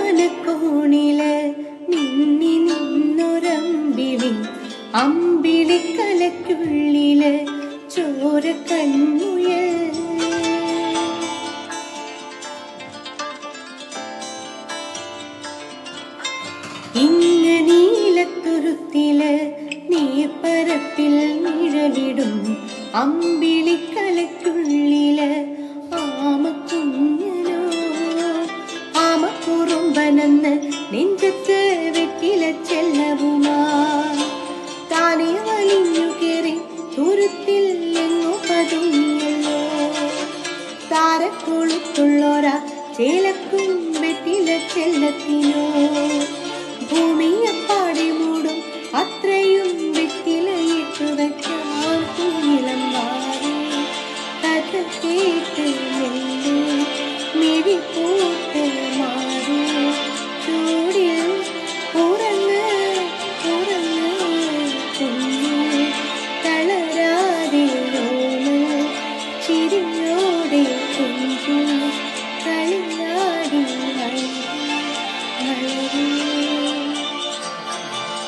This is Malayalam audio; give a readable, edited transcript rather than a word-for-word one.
മനക്കോണില് മിന്നി നിന്നൊരമ്പിളി അമ്പിളിക്കലയ്ക്കുള്ളില് ചോരക്കൺമുയൽ ഇങ്ങനീലത്തുരുത്തില് നീർപ്പരപ്പിൽ നിഴലിടും അമ്പിളിക്കലയ്ക്കുള്ളില് ആമക്കുഞ്ഞനോ ആമക്കുറുമ്പനെന്ന് നെഞ്ചത്ത് വെറ്റില ചെല്ലവുമാ താനെ വലിഞ്ഞു കയറി തുരുത്തിൽ എങ്ങോ പതുങ്ങിയല്ലോ താരക്കൊളുത്തുള്ളോരാ ചേലക്കും വെറ്റില ചെല്ലത്തിനോ